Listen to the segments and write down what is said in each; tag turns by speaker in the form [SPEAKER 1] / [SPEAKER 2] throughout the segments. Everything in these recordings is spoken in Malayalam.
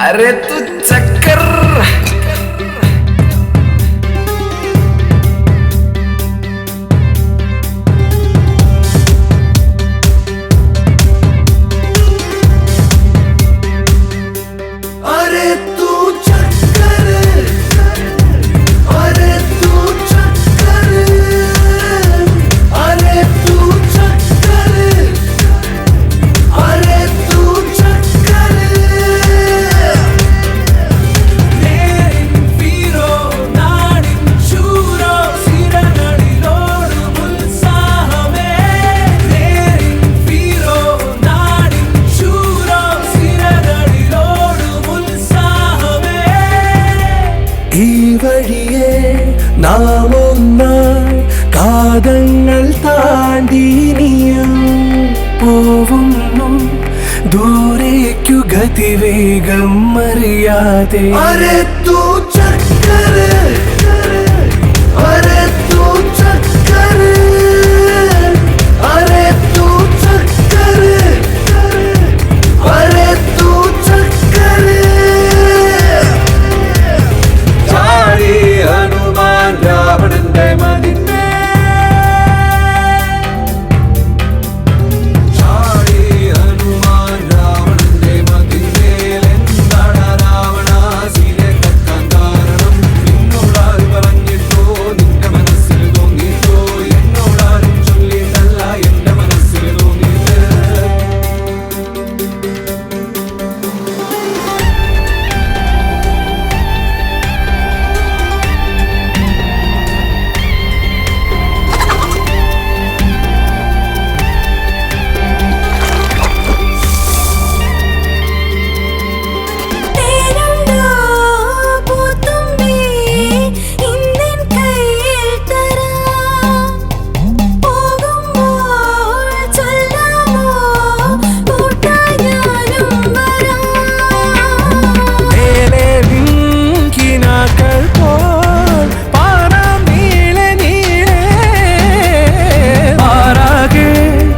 [SPEAKER 1] अरे तू चक्कर നാം ഒന്നായി കാതങ്ങൾ താണ്ടിനിയും പോവുന്നു ദൂരേക്കു ഗതിവേഗം അറിയാതെ അരെ തൂ ചക്കര അരെ തൂ ചക്കര അരെ തൂ ചക്കര അരെ തൂ ചക്കര ചാടി ഹനുമാൻ രാവണന്റെ മതിന്മേ ചാടി ഹനുമാൻ രാവണന്റെ മതിന്മേൽ എന്താണ് രാവണ സീരെ കക്കാൻ കാരണം നിന്നോടാരും പറഞ്ഞിട്ടോ നിന്റെ മനസ്സിൽ തോന്നിട്ടോ എന്നോടാരും ചൊല്ലിയിട്ടല്ല എന്റെ മനസ്സിൽ തോന്നിയിട്ട്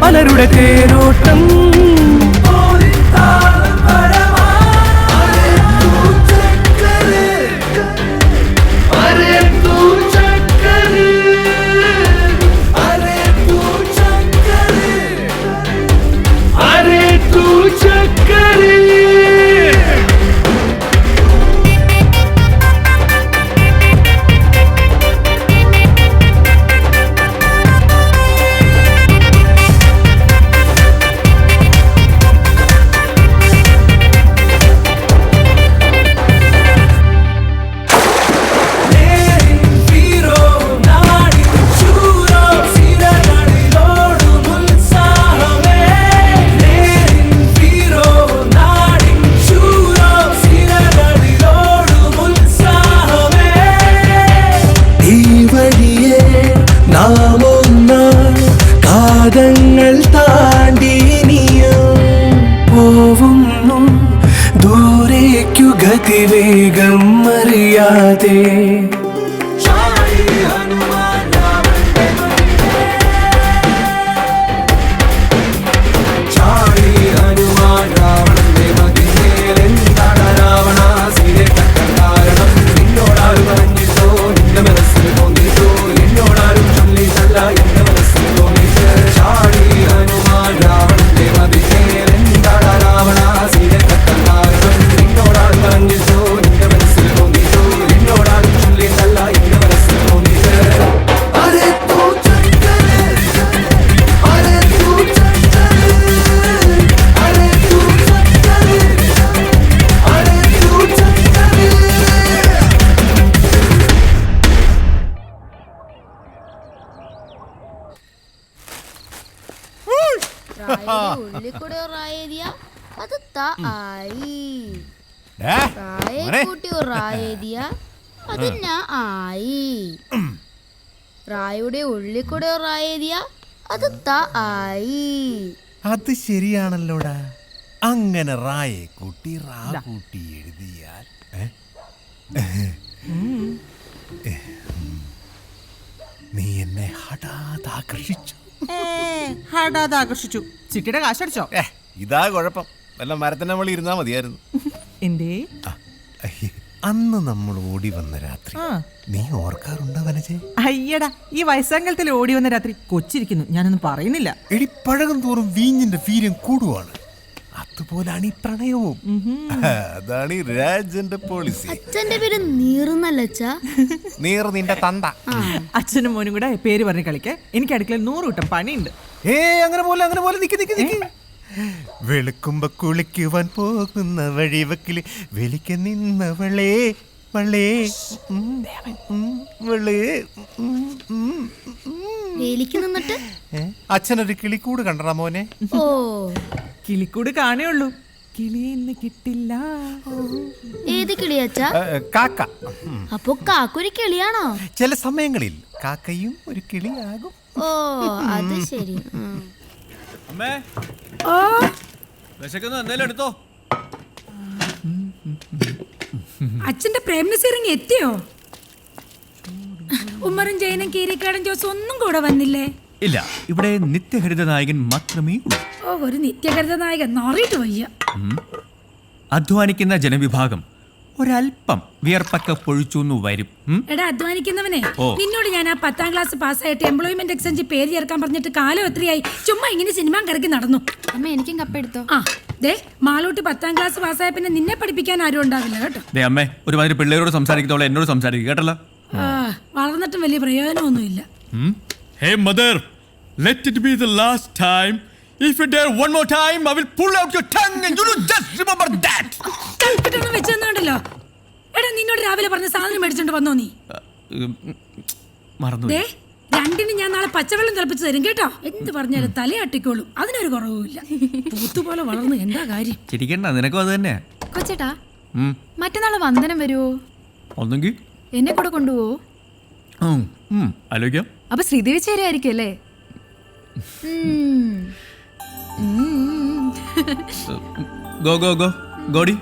[SPEAKER 1] പലരുടെ തേരോട്ടം കാതങ്ങൾ താണ്ടിനിയും പോവുന്നു ദൂരേക്കു ഗതിവേഗം അറിയാതെ
[SPEAKER 2] റായുടെ ഉള്ളിൽ കൂടെ റായതിയ അത് ത ആയി.
[SPEAKER 3] അത് ശരിയാണല്ലോടാ. അങ്ങനെ റായെ കൂട്ടി റാ കൂട്ടി എഴുതിയാൽ നീ എന്നെ ഹഠാതാകർഷിച്ചു.
[SPEAKER 4] ഹഠാതാകർഷിച്ചു. ചിട്ടിയുടെ കാശടിച്ചോ?
[SPEAKER 3] ഇതാ കുഴപ്പം. വല്ല മരത്തിന്റെ മുകളിൽ ഇരുന്നാ മതിയായിരുന്നു.
[SPEAKER 4] എന്തേ?
[SPEAKER 3] അന്ന് നമ്മൾ ഓടി വന്ന രാത്രി നീ ഓർക്കാറുണ്ടോ വനജേ?
[SPEAKER 4] അയ്യടാ, ഈ വയസ്സാങ്കലത്തിൽ ഓടി വന്ന രാത്രി കൊച്ചിരിക്കുന്നു, ഞാനൊന്നും പറയുന്നില്ല.
[SPEAKER 3] എടി പഴകം തോറും വീഞ്ഞിന്റെ വീര്യം കൂടുവാണ്. അതുപോലാണ് ഈ പ്രണയവും. അതാണ് ഈ രാജന്റെ പോളിസി.
[SPEAKER 2] അച്ഛന്റെ പേര് നീറുന്നല്ല.
[SPEAKER 3] നീർ നിന്റെ തന്ത.
[SPEAKER 4] അച്ഛനും മോനും കൂടെ പേര് പറഞ്ഞ് കളിക്ക. എനിക്ക് അടുക്കളയിൽ 100 കൂട്ടം പണിയുണ്ട്.
[SPEAKER 3] അങ്ങനെ പോലെ നിക്ക്. വെളുക്കുമ്പോ കുളിക്കുവാൻ പോകുന്ന വഴിവക്കില് വെളിക്ക നിന്നവളേ വളേ
[SPEAKER 2] വേലിക്ക് നിന്നിട്ട്
[SPEAKER 3] അച്ഛനൊരു കിളിക്കൂട് കണ്ടടാ മോനെ.
[SPEAKER 2] ഓ,
[SPEAKER 4] കിളിക്കൂട് കാണേ ഉള്ളൂ, കിളിയെന്ന് കിട്ടില്ല.
[SPEAKER 2] ഏത് കിളിയച്ചാ?
[SPEAKER 3] കാക്ക.
[SPEAKER 2] അപ്പൊ കാക്കൊരു കിളിയാണോ?
[SPEAKER 3] ചില സമയങ്ങളിൽ കാക്കയും ഒരു കിളിയാകും.
[SPEAKER 2] ഓ, അത് ശരി.
[SPEAKER 5] അമ്മേ, വിശക്കുന്നു, എന്തേലും എടുത്തോ.
[SPEAKER 6] അച്ഛന്റെ പ്രേംനസീറിങ് എത്തിയോ? ഉമ്മറും ജയനും കീരിക്കാടൻ ജോസ് ഒന്നും കൂടെ വന്നില്ലേ?
[SPEAKER 5] ഇല്ല, ഇവിടെ നിത്യഹരിത നായകൻ മാത്രമേ ഉള്ളൂ.
[SPEAKER 6] ഓ, ഒരു നിത്യഹരിത നായകൻ നാറിയിട്ട് വയ്യ.
[SPEAKER 5] അധ്വാനിക്കുന്ന ജനവിഭാഗം ഒരല്പം വിയർപ്പൊക്കെ പൊഴിച്ചു വരും.
[SPEAKER 6] എടാ അധ്വാനിക്കുന്നവനെ,
[SPEAKER 5] ഓ.
[SPEAKER 6] നിന്നോട് ഞാൻ ആ 10ാം ക്ലാസ് പാസ്സായിട്ട് എംപ്ലോയ്മെന്റ് എക്സ്ചേഞ്ച് പേര് ചേർക്കാൻ പറഞ്ഞിട്ട് കാലം എത്രയായി? ചുമ്മാ ഇങ്ങനെ സിനിമ കറക്കി നടന്നു.
[SPEAKER 2] അമ്മ എനിക്കും കപ്പെടുത്തോ.
[SPEAKER 6] ആ ദേ, മാളൂട്ടി 10ാം ക്ലാസ് പാസ്സായ പിന്നെ നിന്നെ പഠിപ്പിക്കാൻ ആരും ഉണ്ടാവില്ല കേട്ടോ.
[SPEAKER 5] ദേ അമ്മേ, ഒരുമാതിരി പിള്ളേരോട് സംസാരിക്കത്തോളം എന്നോട് സംസാരിക്കുക കേട്ടല്ലോ.
[SPEAKER 6] വളർന്നിട്ടും വലിയ പ്രയോജനമൊന്നുമില്ല.
[SPEAKER 5] Hey mother, let it be the last time. If you dare one more time, I will pull out your tongue and you will just remember that.
[SPEAKER 6] കൽപ്പിട്ടൊന്നും വെച്ചെന്നുണ്ടല്ലോ. എടാ, നിന്നോട് രാവിലെ പറഞ്ഞ സാധനം മേടിച്ചോണ്ട് വന്നോ നീ?
[SPEAKER 5] മറന്നു.
[SPEAKER 6] ദേ, രണ്ടിനും ഞാൻ നാളെ പച്ചവെള്ളം തിളപ്പിച്ച് തരും കേട്ടോ. എന്ത് പറഞ്ഞാലും തലയാട്ടിക്കോളും, അതിനൊരു കുറവുമില്ല. പൂത്തുപോലെ വളർന്നു, എന്താ കാര്യം?
[SPEAKER 5] ചിരിക്കണ്ട, നിനക്കും അത് തന്നെ.
[SPEAKER 2] കൊച്ചേട്ടാ, മറ്റന്നാള് വന്ദനം വരുവോ?
[SPEAKER 5] ഒന്നെങ്കിൽ
[SPEAKER 2] എന്നെ കൂടെ കൊണ്ടുപോവോ?
[SPEAKER 5] ആലോചിക്കാം.
[SPEAKER 2] അപ്പൊ ശ്രീദേവി ചേരായിരിക്കും അല്ലേ?
[SPEAKER 5] ഗോ ഗോഡി.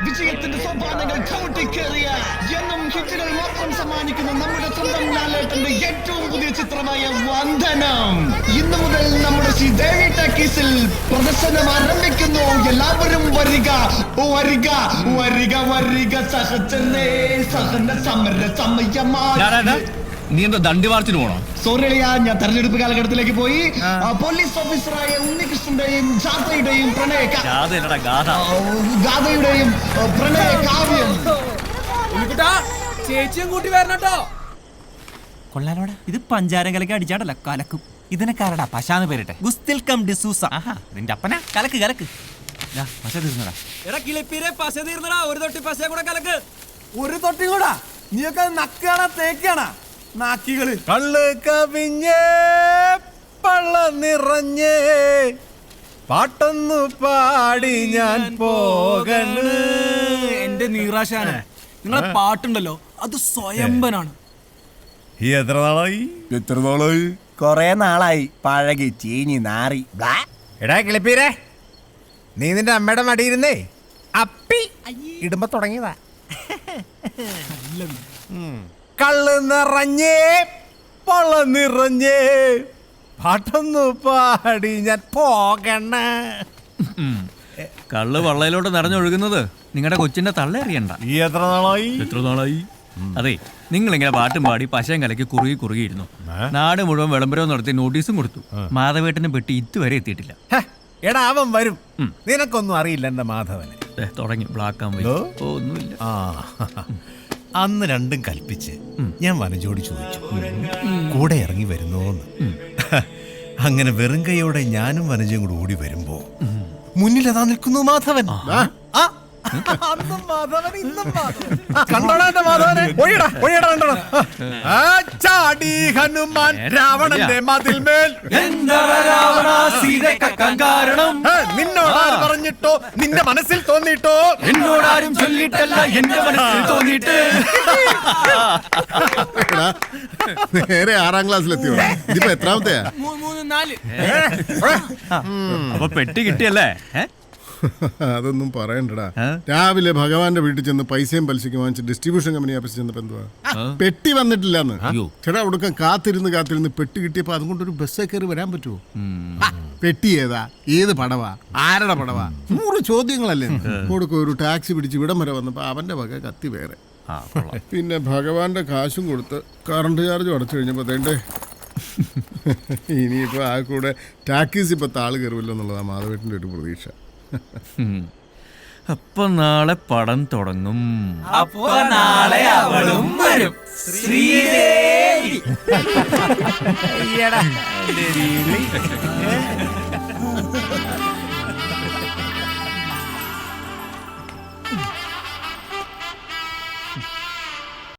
[SPEAKER 7] വിജയത്തിന്റെ സോപാനങ്ങൾ ചവിട്ടിക്കേറിയ എന്നും ഹിറ്റുകൾ മാത്രം സമ്മാനിക്കുന്ന നമ്മുടെ സ്വന്തം ലാലേട്ടന്റെ ഏറ്റവും പുതിയ ചിത്രമായ വന്ദനം ഇന്നു മുതൽ നമ്മുടെ ശ്രീദേവി ടാക്കീസിൽ പ്രദർശനം ആരംഭിക്കുന്നു. എല്ലാവരും വരിക വരിക വരിക വരിക, സഹജനേ സഹന സമര സമയമാണ്.
[SPEAKER 5] നീ എന്താ ദണ്ഡി മാർച്ചിന് പോണോ?
[SPEAKER 7] സോറി അളിയാ, ഞാൻ തെരഞ്ഞെടുപ്പ് കാലഘട്ടത്തിലേക്ക് പോയി. പോലീസ് ഓഫീസറായ ഉണ്ണികൃഷ്ണന്റെയും ജാഥയുടെയും ഗാഥയുടെയും പ്രണയ കാവ്യം.
[SPEAKER 8] ചേച്ചിയും കൂട്ടി വരണട്ടോ.
[SPEAKER 9] കൊള്ളാലോടാ, ഇത് പഞ്ചാരം കലക്കി അടിച്ചാടല്ല, കലക്കും. ഇതിനൊക്കാരടാ പശാന്ന് പേരിട്ടെ? ഗുസ്തിൽ കം ഡിസൂസ. നിന്റെ അപ്പനാ? കലക്ക് കലക്ക്. പശ തീർന്നടാ.
[SPEAKER 8] എടാ കിളിപ്പീരെ, പശ തീർന്നടാ. ഒരു തൊട്ടി പശ കൂടെ കലക്ക്.
[SPEAKER 9] ഒരു തൊട്ടി കൂടാ? നീയൊക്കെ നക്കാണാ തേക്കാണാ? നാക്കികള്.
[SPEAKER 3] കള്ള് കവിഞ്ഞേ പള്ള നിറഞ്ഞേ പാട്ടൊന്നു പാടി ഞാൻ പോകണ്.
[SPEAKER 8] എന്റെ നീറാശാന, നിങ്ങളെ പാട്ടുണ്ടല്ലോ, അത് സ്വയംഭനാണ്.
[SPEAKER 3] എത്ര നാളായി?
[SPEAKER 9] കൊറേ നാളായി. പഴകി ചീഞ്ഞി നാറി.
[SPEAKER 3] എടാ കിളിപ്പീരെ, നീ നിന്റെ അമ്മയുടെ മടിയിരുന്നേ അപ്പി ഇടുമ്പോ തുടങ്ങിയതാ. കള്ള് നിറഞ്ഞേ പള്ള നിറഞ്ഞേ പാട്ടൊന്നു പാടി ഞാൻ പോകണ.
[SPEAKER 5] കള്ള് വള്ളയിലോട്ട് നിറഞ്ഞൊഴുകുന്നത് നിങ്ങളുടെ കൊച്ചിന്റെ തള്ള അറിയണ്ട. എത്ര നാളായി? അതെ, നിങ്ങളിങ്ങനെ പാട്ടും പാടി പശയും കലക്കി കുറുകിയിരുന്നു. നാട് മുഴുവൻ വിളംബരവും നടത്തി നോട്ടീസും കൊടുത്തു. മാധവേട്ടനെ പെട്ടി ഇതുവരെ എത്തിയിട്ടില്ല.
[SPEAKER 3] എടാ അവൻ വരും, നിനക്കൊന്നും അറിയില്ല എന്റെ മാധവന്.
[SPEAKER 5] തുടങ്ങി ബ്ലാക്ക് ആൻഡ് വൈറ്റ്. ഒന്നുമില്ല.
[SPEAKER 3] അന്ന് രണ്ടും കൽപ്പിച്ച് ഞാൻ വനജോട് ചോദിച്ചു കൂടെ ഇറങ്ങി വരുന്നോന്ന്. അങ്ങനെ വെറും കൈയോടെ ഞാനും വനജയും കൂടെ ഓടി വരുമ്പോ മുന്നിൽ അതാ നിൽക്കുന്നു മാധവൻ. ഹനുമാൻ രാവണന്റെ മതിൽമേൽ നിന്നോടാരും പറഞ്ഞിട്ടോ നിന്റെ മനസ്സിൽ തോന്നിട്ടോ?
[SPEAKER 5] എന്നോടാരും ചൊല്ലിട്ടല്ല, എന്റെ മനസ്സിൽ തോന്നിയിട്ട്.
[SPEAKER 10] നേരെ 6ാം ക്ലാസ്സിലെത്തിയോ? ഇതിപ്പോ എത്രാമത്തെയാ?
[SPEAKER 8] 3, 4.
[SPEAKER 5] അപ്പൊ പെട്ടി കിട്ടിയല്ലേ?
[SPEAKER 10] അതൊന്നും പറയണ്ടടാ. രാവിലെ ഭഗവാന്റെ വീട്ടിൽ ചെന്ന് പൈസയും പലിശയ്ക്ക് വാങ്ങിച്ച് ഡിസ്ട്രിബ്യൂഷൻ കമ്പനി ഓഫീസിൽ ചെന്നപ്പോ എന്തുവാ പെട്ടി വന്നിട്ടില്ലെന്ന്. ചേട്ടാ ഒടുക്കം കാത്തിരുന്ന് പെട്ടി കിട്ടിയപ്പോ അതുകൊണ്ടൊരു ബസ്സേ കയറി വരാൻ പറ്റുമോ? പെട്ടി ഏതാ, ഏത് പടവാ, ആരുടെ പടവാ, 100 ചോദ്യങ്ങളല്ലേ. കൊടുക്ക ഒരു ടാക്സി പിടിച്ച് ഇവിടം വരെ വന്നപ്പോ അവന്റെ വക കത്തി വേറെ. പിന്നെ ഭഗവാന്റെ കാശും കൊടുത്ത് കറണ്ട് ചാർജും അടച്ചു കഴിഞ്ഞപ്പോ തേണ്ടേ ഇനിയിപ്പോ ആ കൂടെ ടാക്കീസ് ഇപ്പൊ താള് കയറുമല്ലോ എന്നുള്ളതാ മാധവേട്ടന്റെ ഒരു പ്രതീക്ഷ.
[SPEAKER 5] അപ്പൊ നാളെ പടം തുടങ്ങും.
[SPEAKER 9] അപ്പൊ നാളെ അവളും വരും. ശ്രീദേവി.